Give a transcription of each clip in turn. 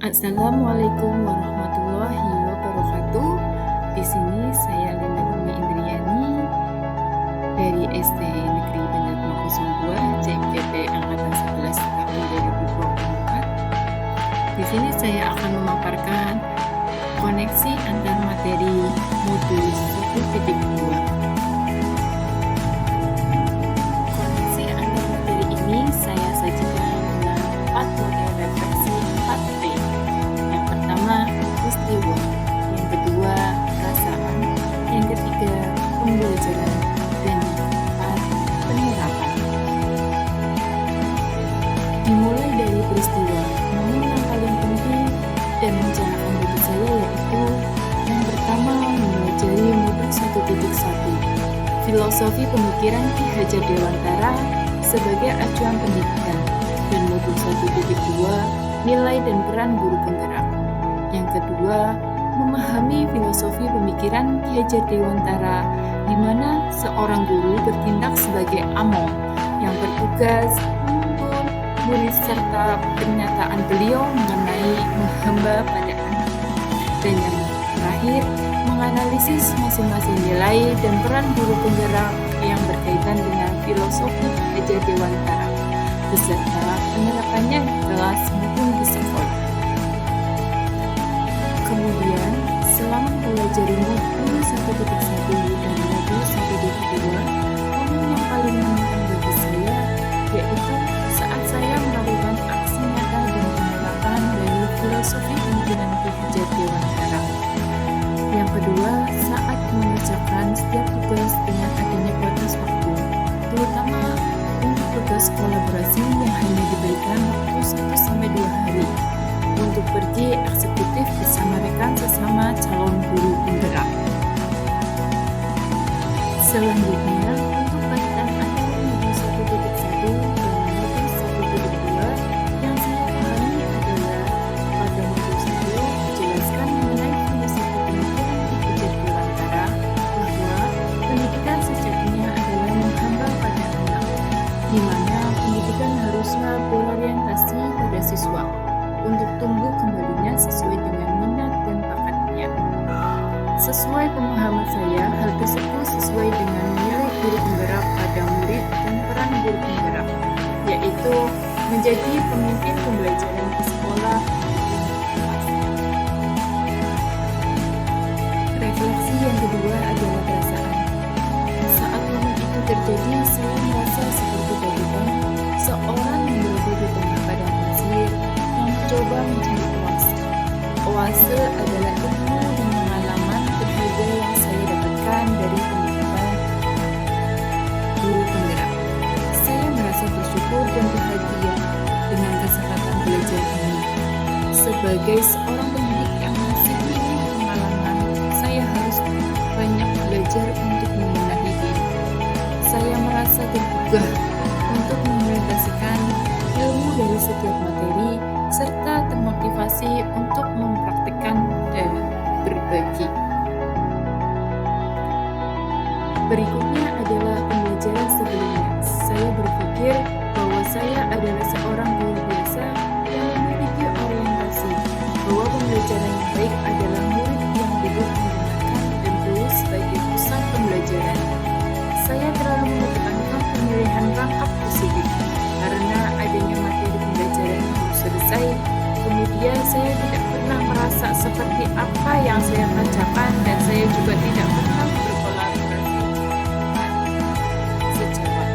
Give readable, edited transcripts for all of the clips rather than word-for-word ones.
Assalamualaikum warahmatullahi wabarakatuh. Di sini saya Linda Umi Indriani dari SD Negeri Banjarma 02 CMPP Angkatan 11 tahun 2024. Di sini saya akan memaparkan koneksi antar materi modul 1.2. Koneksi antar materi ini saya sajikan dengan 4 model refleksi 4P. Yang pertama, peristiwa. Yang kedua, perasaan. Yang ketiga, pembelajaran. Dan yang keempat, penerapan. Dimulai dari peristiwa. Momen yang paling penting dan mencerahkan bagi saya yaitu yang pertama, mempelajari modul 1.1. Filosofi pemikiran Ki Hajar Dewantara sebagai acuan pendidikan, dan modul 1.2 nilai dan peran guru penggerak. Yang kedua, memahami filosofi pemikiran Ki Hajar Dewantara, di mana seorang guru bertindak sebagai among yang bertugas menuntun murid serta pernyataan beliau mengenai menghamba pada anak. Dan yang terakhir, menganalisis masing-masing nilai dan peran guru penggerak yang berkaitan dengan filosofi Ki Hajar Dewantara beserta penerapannya di kelas maupun di sekolah. Kemudian, selama mempelajari modul 1.1 dan modul 1.2, momen yang paling menantang bagi saya yaitu saat saya melakukan aksi nyata dan penerapan dari filosofi pemikiran Ki Hajar Dewantara. Yang kedua, saat mengerjakan setiap tugas dengan adanya batas waktu, terutama untuk tugas kolaborasi yang hanya diberikan waktu 1-2 hari untuk pergi eksekutif bersama rekan sesama calon guru penggerak. Selanjutnya, untuk kaitan antara modul 1.1 dan modul 1.2 yang saya pahami adalah pada modul 1 dijelaskan mengenai filosofi pemikiran Ki Hajar Dewantara bahwa pendidikan sejatinya adalah menghamba pada anak, di mana pendidikan haruslah berorientasi pada siswa untuk tumbuh kembalinya sesuai dengan minat dan bakatnya. Sesuai pemahaman saya, hal tersebut sesuai dengan nilai guru penggerak pada murid dan peran guru penggerak, yaitu menjadi pemimpin pembelajaran di sekolah. Refleksi yang kedua adalah perasaan. Saat momen itu terjadi, saya merasa seperti bagikan seorang yang berada di tengah padang pasir yang mencoba mencari oase. Oase adalah ilmu dan pengalaman berharga yang saya dapatkan dari pendidikan guru penggerak. Saya merasa bersyukur dan bahagia dengan kesempatan belajar ini. Sebagai seorang pendidik yang masih minim pengalaman, saya harus banyak belajar untuk membenahi diri. Saya merasa tergugah untuk mengimplementasikan ilmu dari setiap materi serta termotivasi untuk mempraktikkan dan berbagi. Berikutnya adalah pembelajaran sebelumnya. Saya berpikir bahwa saya adalah seorang guru biasa yang memiliki orientasi bahwa pembelajaran yang baik adalah murid yang duduk menggunakan dan tulus sebagai pusat pembelajaran. Saya terlalu menekankan pemilihan rangkap positif karena adanya materi pembelajaran yang harus selesai. Kemudian saya tidak pernah merasa seperti apa yang saya kerjakan dan saya juga tidak pernah berkolaborasi sejawat.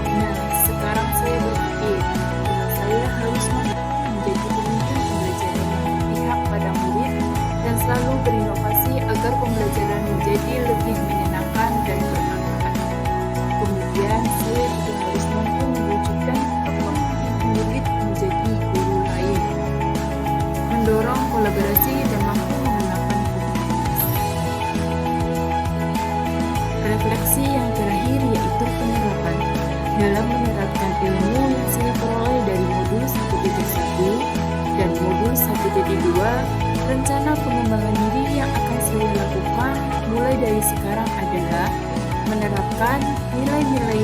Nah, sekarang saya berpikir bahwa saya harus menjadi pemimpin pembelajaran yang berpihak pada murid dan selalu berinovasi agar pembelajaran menjadi lebih menyenangkan dan bermanfaat. Kemudian saya juga harus mampu mewujudkan kepemimpinan murid menjadi guru lain, mendorong kolaborasi dan mampu mengenalkan komunitas. Refleksi yang terakhir yaitu penerapan. Dalam menerapkan ilmu yang saya peroleh dari modul 1.1 dan modul 1.2, rencana pengembangan diri yang akan saya lakukan mulai dari sekarang adalah menerapkan nilai-nilai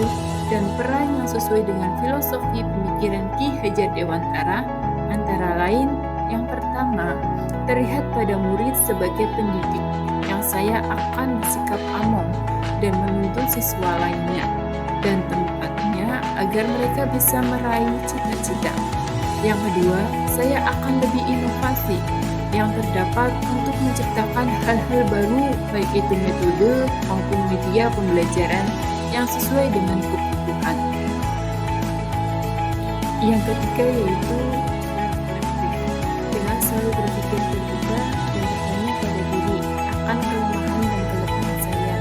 dan peran yang sesuai dengan filosofi pemikiran Ki Hajar Dewantara Antara lain, yang pertama, terlihat pada murid sebagai pendidik, yang saya akan bersikap among dan menuntun siswa lainnya, dan tempatnya agar mereka bisa meraih cita-cita. Yang kedua, saya akan lebih inovasi yang terdapat untuk menciptakan hal-hal baru, baik itu metode maupun media pembelajaran yang sesuai dengan kebutuhan. Yang ketiga yaitu reflektif, dengan selalu berpikir terbuka dan bertanya pada diri akan kelemahan dan kelebihan saya,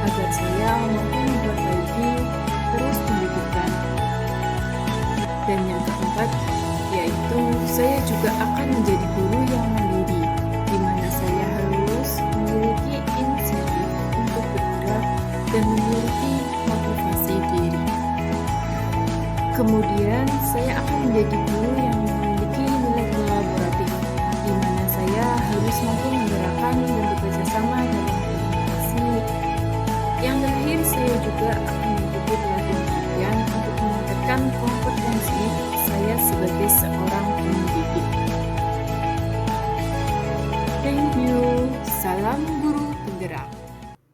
agar saya mampu memperbaiki terus pendidikan. Dan yang keempat, yaitu saya juga akan menjadi guru yang mandiri, di mana saya harus memiliki inisiatif untuk bergerak dan memiliki motivasi diri. Kemudian, saya akan menjadi guru